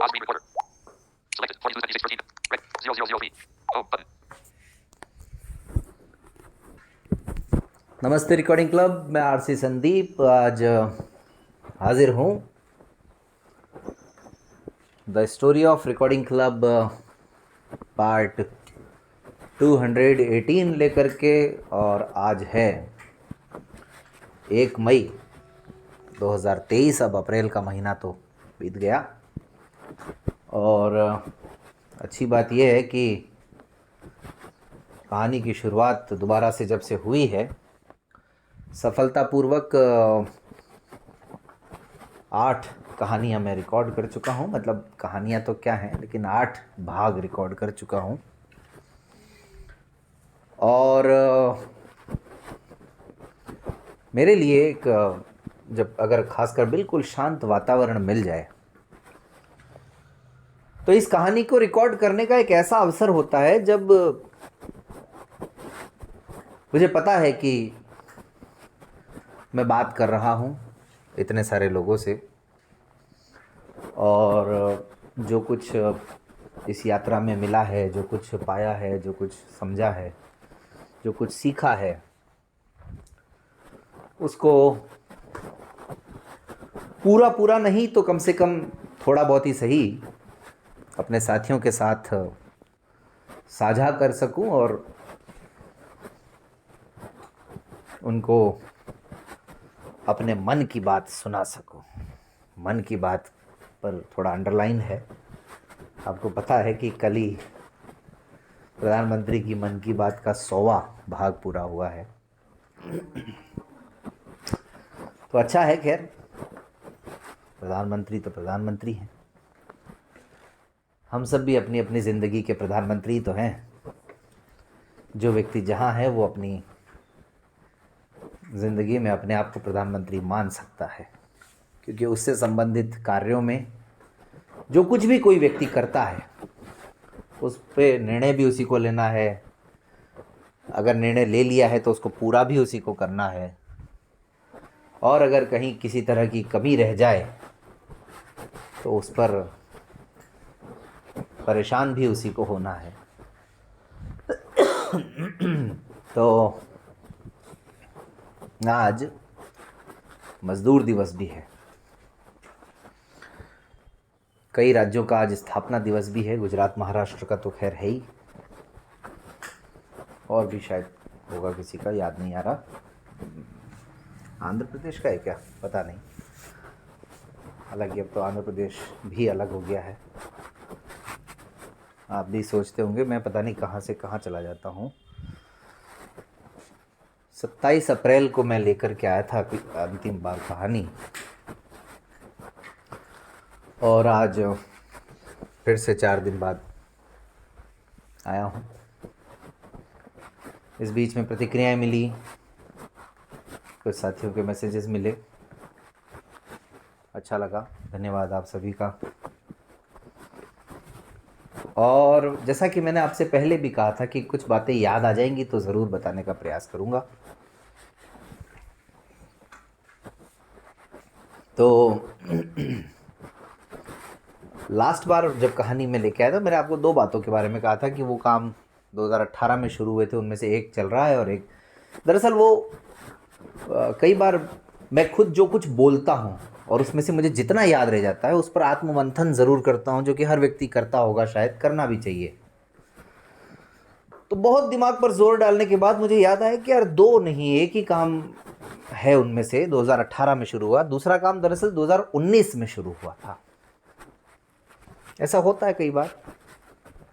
Pause screen recorder. Selected. 42 56 13. Red. 000B. Home button. नमस्ते recording club, मैं RC Sandeep आज हाजिर हूँ the story of recording club part 218 लेकर के। और आज है 1 मई 2023। अब अप्रैल का महीना तो बीत गया और अच्छी बात यह है कि कहानी की शुरुआत दोबारा से जब से हुई है सफलतापूर्वक 8 कहानियाँ मैं रिकॉर्ड कर चुका हूँ। मतलब कहानियाँ तो क्या हैं, लेकिन 8 भाग रिकॉर्ड कर चुका हूँ। और मेरे लिए एक जब अगर खासकर बिल्कुल शांत वातावरण मिल जाए तो इस कहानी को रिकॉर्ड करने का एक ऐसा अवसर होता है जब मुझे पता है कि मैं बात कर रहा हूँ इतने सारे लोगों से और जो कुछ इस यात्रा में मिला है, जो कुछ पाया है, जो कुछ समझा है, जो कुछ सीखा है, उसको पूरा नहीं तो कम से कम थोड़ा बहुत ही सही अपने साथियों के साथ साझा कर सकूं और उनको अपने मन की बात सुना सकूं। मन की बात पर थोड़ा अंडरलाइन है। आपको पता है कि कल ही प्रधानमंत्री की मन की बात का 100वां भाग पूरा हुआ है। तो अच्छा है, खैर प्रधानमंत्री तो प्रधानमंत्री हैं, हम सब भी अपनी अपनी ज़िंदगी के प्रधानमंत्री तो हैं। जो व्यक्ति जहाँ है वो अपनी ज़िंदगी में अपने आप को प्रधानमंत्री मान सकता है, क्योंकि उससे संबंधित कार्यों में जो कुछ भी कोई व्यक्ति करता है उस पे निर्णय भी उसी को लेना है। अगर निर्णय ले लिया है तो उसको पूरा भी उसी को करना है, और अगर कहीं किसी तरह की कमी रह जाए तो उस पर परेशान भी उसी को होना है। तो आज मजदूर दिवस भी है, कई राज्यों का आज स्थापना दिवस भी है। गुजरात महाराष्ट्र का तो खैर है ही, और भी शायद होगा किसी का, याद नहीं आ रहा। आंध्र प्रदेश का है क्या, पता नहीं। हालांकि अब तो आंध्र प्रदेश भी अलग हो गया है। आप भी सोचते होंगे मैं पता नहीं कहाँ से कहाँ चला जाता हूँ। 27 अप्रैल को मैं लेकर के आया था अंतिम बार कहानी, और आज फिर से 4 दिन बाद आया हूँ। इस बीच में प्रतिक्रियाएं मिली, कुछ साथियों के मैसेजेस मिले, अच्छा लगा, धन्यवाद आप सभी का। और जैसा कि मैंने आपसे पहले भी कहा था कि कुछ बातें याद आ जाएंगी तो ज़रूर बताने का प्रयास करूँगा। तो लास्ट बार जब कहानी में लेके आया था मैंने आपको 2 बातों के बारे में कहा था कि वो काम 2018 में शुरू हुए थे, उनमें से एक चल रहा है और एक दरअसल वो कई बार मैं खुद जो कुछ बोलता हूँ और उसमें से मुझे जितना याद रह जाता है उस पर आत्ममंथन ज़रूर करता हूँ, जो कि हर व्यक्ति करता होगा, शायद करना भी चाहिए। तो बहुत दिमाग पर जोर डालने के बाद मुझे याद आया कि यार 2 नहीं, एक ही काम है उनमें से। 2018 में शुरू हुआ, दूसरा काम दरअसल 2019 में शुरू हुआ था। ऐसा होता है कई बार,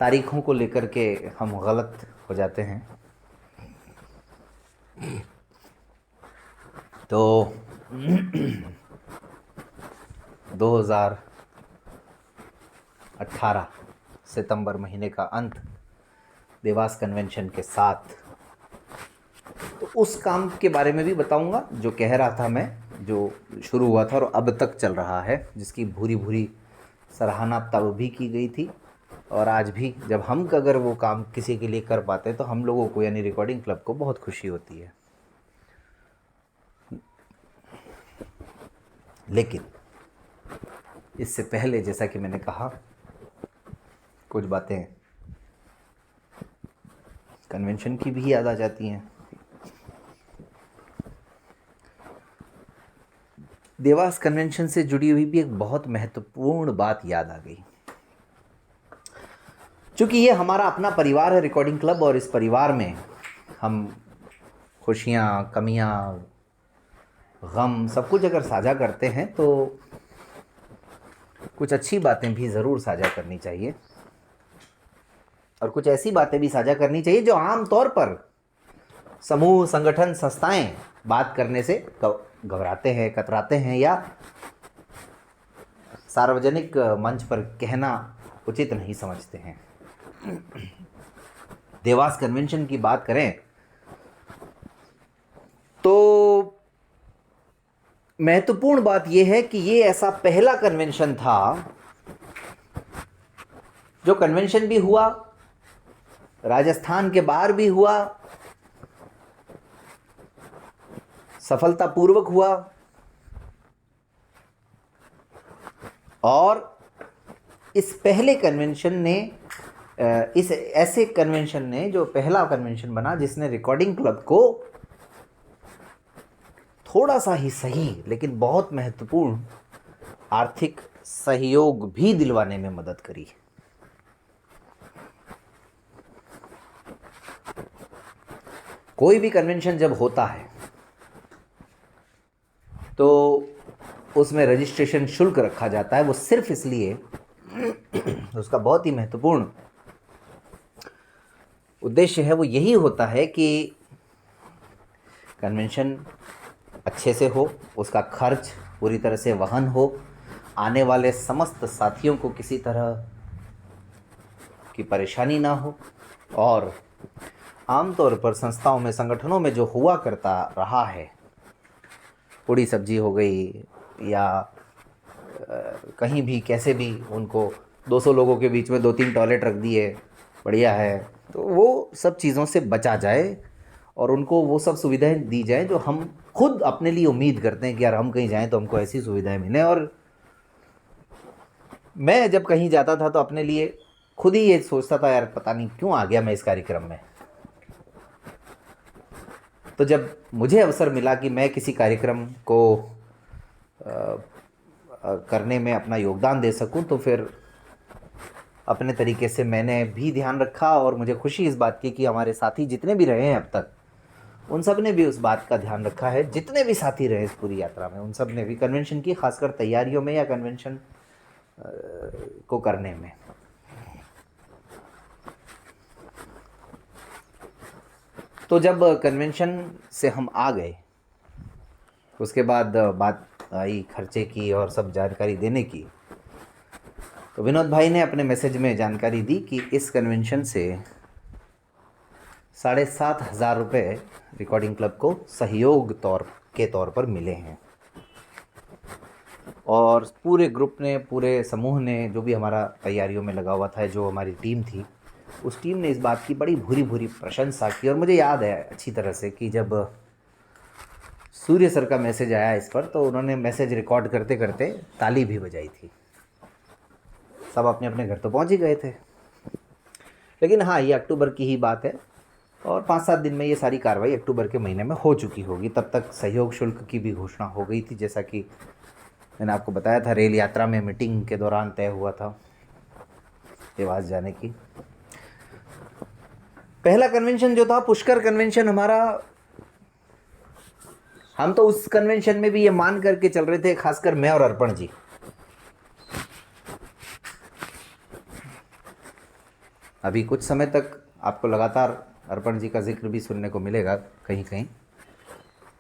तारीखों को लेकर के हम गलत हो जाते हैं। तो 2018 सितंबर महीने का अंत देवास कन्वेंशन के साथ, तो उस काम के बारे में भी बताऊंगा जो कह रहा था मैं, जो शुरू हुआ था और अब तक चल रहा है, जिसकी भूरी भूरी सराहना तब भी की गई थी और आज भी जब हम अगर वो काम किसी के लिए कर पाते हैं तो हम लोगों को, यानी रिकॉर्डिंग क्लब को, बहुत खुशी होती है। लेकिन इससे पहले जैसा कि मैंने कहा, कुछ बातें कन्वेंशन की भी याद आ जाती हैं। देवास कन्वेंशन से जुड़ी हुई भी एक बहुत महत्वपूर्ण बात याद आ गई। क्योंकि ये हमारा अपना परिवार है रिकॉर्डिंग क्लब, और इस परिवार में हम खुशियाँ, कमियाँ, गम सब कुछ अगर साझा करते हैं तो कुछ अच्छी बातें भी ज़रूर साझा करनी चाहिए, और कुछ ऐसी बातें भी साझा करनी चाहिए जो आम तौर पर समूह, संगठन, संस्थाएं बात करने से घबराते हैं, कतराते हैं, या सार्वजनिक मंच पर कहना उचित नहीं समझते हैं। देवास कन्वेंशन की बात करें तो महत्वपूर्ण बात यह है कि ये ऐसा पहला कन्वेंशन था जो कन्वेंशन भी हुआ, राजस्थान के बाहर भी हुआ, सफलतापूर्वक हुआ, और इस पहले कन्वेंशन ने, इस ऐसे कन्वेंशन ने, जो पहला कन्वेंशन बना जिसने रिकॉर्डिंग क्लब को थोड़ा सा ही सही लेकिन बहुत महत्वपूर्ण आर्थिक सहयोग भी दिलवाने में मदद करी। कोई भी कन्वेंशन जब होता है तो उसमें रजिस्ट्रेशन शुल्क रखा जाता है, वो सिर्फ इसलिए, उसका बहुत ही महत्वपूर्ण उद्देश्य है, वो यही होता है कि कन्वेंशन अच्छे से हो, उसका खर्च पूरी तरह से वहन हो, आने वाले समस्त साथियों को किसी तरह की परेशानी ना हो, और आमतौर पर संस्थाओं में, संगठनों में जो हुआ करता रहा है, पूड़ी सब्जी हो गई या कहीं भी कैसे भी उनको 200 लोगों के बीच में 2-3 टॉयलेट रख दिए, बढ़िया है, तो वो सब चीज़ों से बचा जाए और उनको वो सब सुविधाएं दी जाए जो हम खुद अपने लिए उम्मीद करते हैं कि यार हम कहीं जाएं तो हमको ऐसी सुविधाएं मिलें। और मैं जब कहीं जाता था तो अपने लिए खुद ही ये सोचता था, यार पता नहीं क्यों आ गया मैं इस कार्यक्रम में। तो जब मुझे अवसर मिला कि मैं किसी कार्यक्रम को करने में अपना योगदान दे सकूं, तो फिर अपने तरीके से मैंने भी ध्यान रखा, और मुझे खुशी इस बात की कि हमारे साथी जितने भी रहे हैं अब तक, उन सब ने भी उस बात का ध्यान रखा है। जितने भी साथी रहे इस पूरी यात्रा में, उन सब ने भी कन्वेंशन की, खासकर तैयारियों में या कन्वेंशन को करने में। तो जब कन्वेंशन से हम आ गए, उसके बाद बात आई खर्चे की और सब जानकारी देने की, तो विनोद भाई ने अपने मैसेज में जानकारी दी कि इस कन्वेंशन से 7,500 रुपये रिकॉर्डिंग क्लब को सहयोग के तौर पर मिले हैं। और पूरे ग्रुप ने, पूरे समूह ने, जो भी हमारा तैयारियों में लगा हुआ था, जो हमारी टीम थी, उस टीम ने इस बात की बड़ी भूरी भूरी प्रशंसा की। और मुझे याद है अच्छी तरह से कि जब सूर्य सर का मैसेज आया इस पर, तो उन्होंने मैसेज रिकॉर्ड करते करते ताली भी बजाई थी। सब अपने अपने घर तो पहुंच ही गए थे, लेकिन हाँ, ये अक्टूबर की ही बात है, और 5-7 दिन में ये सारी कार्रवाई अक्टूबर के महीने में हो चुकी होगी। तब तक सहयोग शुल्क की भी घोषणा हो गई थी, जैसा कि मैंने आपको बताया था, रेल यात्रा में मीटिंग के दौरान तय हुआ था देवास जाने की। पहला कन्वेंशन जो था पुष्कर कन्वेंशन हमारा, हम तो उस कन्वेंशन में भी ये मान करके चल रहे थे, खासकर मैं और अर्पण जी, अभी कुछ समय तक आपको लगातार अर्पण जी का जिक्र भी सुनने को मिलेगा कहीं कहीं,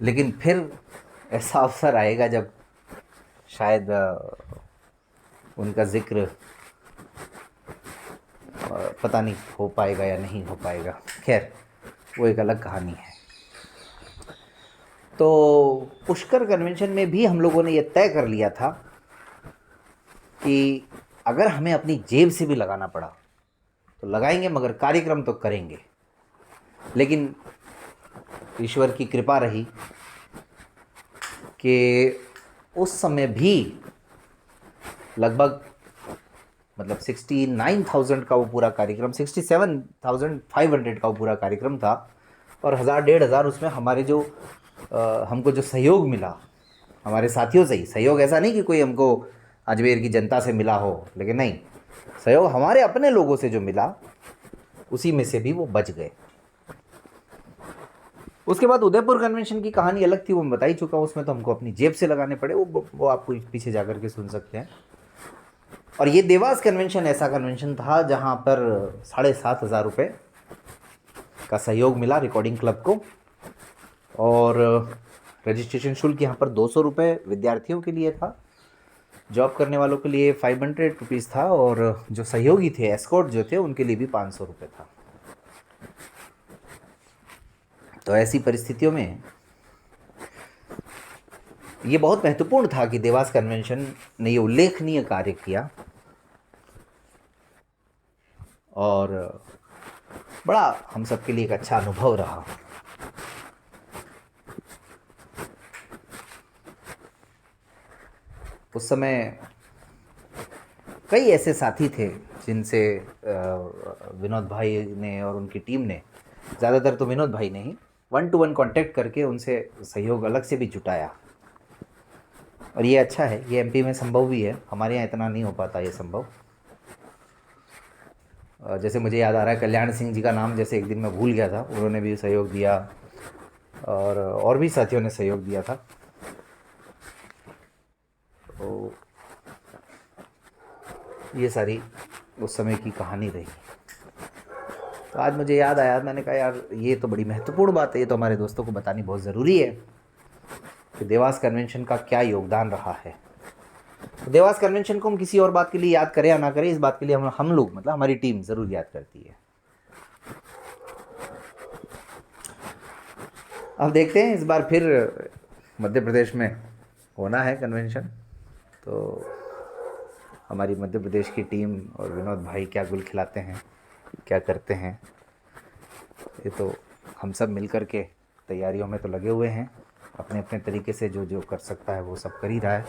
लेकिन फिर ऐसा अवसर आएगा जब शायद उनका जिक्र पता नहीं हो पाएगा या नहीं हो पाएगा। खैर, वो एक अलग कहानी है। तो पुष्कर कन्वेंशन में भी हम लोगों ने ये तय कर लिया था कि अगर हमें अपनी जेब से भी लगाना पड़ा तो लगाएंगे, मगर कार्यक्रम तो करेंगे। लेकिन ईश्वर की कृपा रही कि उस समय भी लगभग मतलब 69,000 का वो पूरा कार्यक्रम, 67,500 का वो पूरा कार्यक्रम था। और 1,000-1,500 उसमें हमारे जो हमको जो सहयोग मिला हमारे साथियों से ही, सहयोग ऐसा नहीं कि कोई हमको अजमेर की जनता से मिला हो, लेकिन नहीं, सहयोग हमारे अपने लोगों से जो मिला उसी में से भी वो बच गए। उसके बाद उदयपुर कन्वेंशन की कहानी अलग थी, वो मैं बता ही चुका हूँ, उसमें तो हमको अपनी जेब से लगाने पड़े, वो आपको पीछे जा कर के सुन सकते हैं। और ये देवास कन्वेंशन ऐसा कन्वेंशन था जहाँ पर 7,500 रुपये का सहयोग मिला रिकॉर्डिंग क्लब को। और रजिस्ट्रेशन शुल्क यहाँ पर 200 रुपये विद्यार्थियों के लिए था, जॉब करने वालों के लिए 500 रुपीज़ था, और जो सहयोगी थे, एस्कॉर्ट जो थे, उनके लिए भी 500 रुपये था। तो ऐसी परिस्थितियों में ये बहुत महत्वपूर्ण था कि देवास कन्वेंशन ने ये उल्लेखनीय कार्य किया, और बड़ा हम सबके लिए एक अच्छा अनुभव रहा। उस समय कई ऐसे साथी थे जिनसे विनोद भाई ने और उनकी टीम ने, ज़्यादातर तो विनोद भाई ने ही 1-to-1 कांटेक्ट करके उनसे सहयोग अलग से भी जुटाया। और ये अच्छा है, ये एमपी में संभव भी है, हमारे यहाँ इतना नहीं हो पाता ये संभव। जैसे मुझे याद आ रहा है कल्याण सिंह जी का नाम जैसे एक दिन मैं भूल गया था, उन्होंने भी सहयोग दिया, और भी साथियों ने सहयोग दिया था। तो ये सारी उस समय की कहानी रही। तो आज मुझे याद आया, मैंने कहा यार ये तो बड़ी महत्वपूर्ण बात है, ये तो हमारे दोस्तों को बतानी बहुत ज़रूरी है कि देवास कन्वेंशन का क्या योगदान रहा है। तो देवास कन्वेंशन को हम किसी और बात के लिए याद करें या ना करें, इस बात के लिए हम लोग मतलब हमारी टीम ज़रूर याद करती है। अब देखते हैं, इस बार फिर मध्य प्रदेश में होना है कन्वेंशन, तो हमारी मध्य प्रदेश की टीम और विनोद भाई क्या गुल खिलाते हैं, क्या करते हैं, ये तो हम सब मिल कर के तैयारियों में तो लगे हुए हैं, अपने अपने तरीके से जो जो कर सकता है वो सब कर ही रहा है।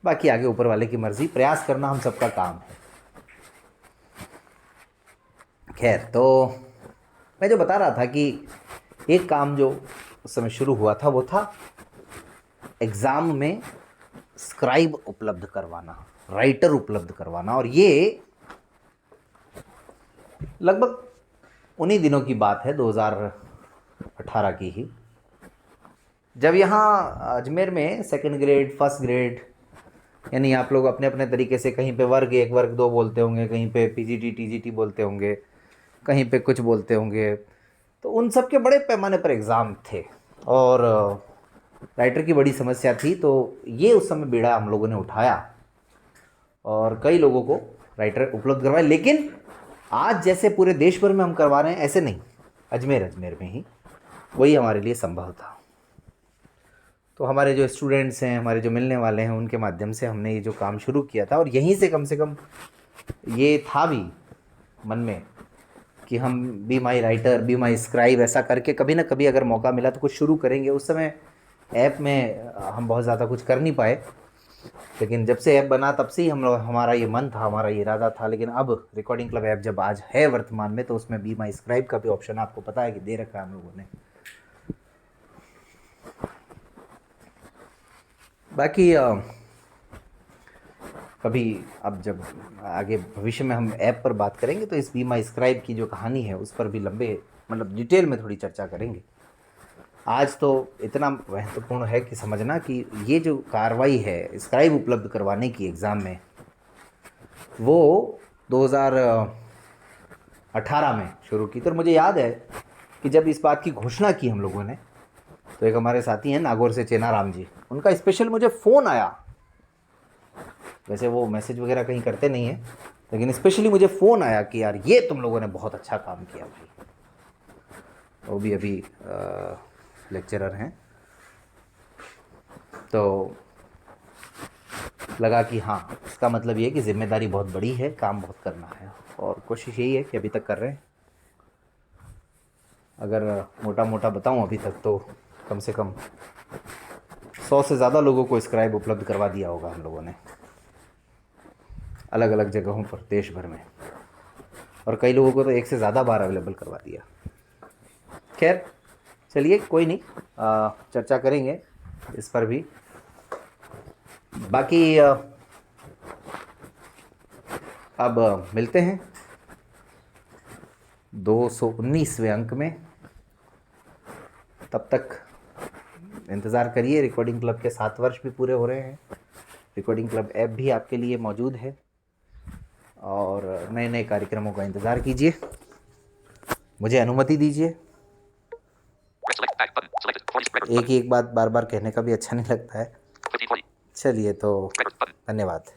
बाकी आगे ऊपर वाले की मर्ज़ी, प्रयास करना हम सबका काम है। खैर, तो मैं जो बता रहा था कि एक काम जो उस समय शुरू हुआ था वो था एग्ज़ाम में स्क्राइब उपलब्ध करवाना, राइटर उपलब्ध करवाना। और ये लगभग उन्हीं दिनों की बात है, 2018 की ही, जब यहाँ अजमेर में सेकंड ग्रेड, फर्स्ट ग्रेड, यानी आप लोग अपने अपने तरीके से कहीं पे वर्ग 1, वर्ग 2 बोलते होंगे, कहीं पे पीजीटी, टीजीटी बोलते होंगे, कहीं पे कुछ बोलते होंगे, तो उन सब के बड़े पैमाने पर एग्ज़ाम थे और राइटर की बड़ी समस्या थी। तो ये उस समय बीड़ा हम लोगों ने उठाया और कई लोगों को राइटर उपलब्ध करवाए। लेकिन आज जैसे पूरे देश भर में हम करवा रहे हैं ऐसे नहीं, अजमेर में ही वही हमारे लिए संभव था। तो हमारे जो स्टूडेंट्स हैं, हमारे जो मिलने वाले हैं, उनके माध्यम से हमने ये जो काम शुरू किया था, और यहीं से कम ये था भी मन में कि हम be my writer, be my scribe ऐसा करके कभी ना कभी अगर मौका मिला तो कुछ शुरू करेंगे। उस समय ऐप में हम बहुत ज़्यादा कुछ कर नहीं पाए, लेकिन जब से ऐप बना तब से ही हम लोग, हमारा ये मन था, हमारा ये इरादा था। लेकिन अब रिकॉर्डिंग क्लब ऐप जब आज है वर्तमान में, तो उसमें बी माई स्क्राइब का भी ऑप्शन आपको पता है कि दे रखा है हम लोगों ने। बाकी कभी अब जब आगे भविष्य में हम ऐप पर बात करेंगे तो इस बी माई स्क्राइब की जो कहानी है उस पर भी लंबे मतलब डिटेल में थोड़ी चर्चा करेंगे। आज तो इतना महत्वपूर्ण है कि समझना कि ये जो कार्रवाई है स्क्राइब उपलब्ध करवाने की एग्ज़ाम में, वो 2018 में शुरू की। तो मुझे याद है कि जब इस बात की घोषणा की हम लोगों ने, तो एक हमारे साथी हैं नागौर से, चेनाराम जी, उनका स्पेशल मुझे फ़ोन आया। वैसे वो मैसेज वगैरह कहीं करते नहीं हैं, लेकिन स्पेशली मुझे फ़ोन आया कि यार ये तुम लोगों ने बहुत अच्छा काम किया भाई। वो भी अभी लेक्चरर हैं, तो लगा कि हाँ, इसका मतलब ये है कि ज़िम्मेदारी बहुत बड़ी है, काम बहुत करना है, और कोशिश यही है कि अभी तक कर रहे हैं। अगर मोटा मोटा बताऊँ अभी तक तो कम से कम 100 से ज़्यादा लोगों को स्क्राइब उपलब्ध करवा दिया होगा हम लोगों ने। अलग अलग जगहों पर देश भर में, और कई लोगों को तो एक से ज़्यादा बार अवेलेबल करवा दिया। खैर चलिए कोई नहीं, चर्चा करेंगे इस पर भी। बाकी अब मिलते हैं 219वें अंक में। तब तक इंतज़ार करिए, रिकॉर्डिंग क्लब के 7 वर्ष भी पूरे हो रहे हैं। रिकॉर्डिंग क्लब ऐप भी आपके लिए मौजूद है, और नए नए कार्यक्रमों का इंतज़ार कीजिए। मुझे अनुमति दीजिए। Select back button. Selected. 40 records एक button. ही एक बात बार बार कहने का भी अच्छा नहीं लगता है। 1540. चलिए तो Records button. धन्यवाद।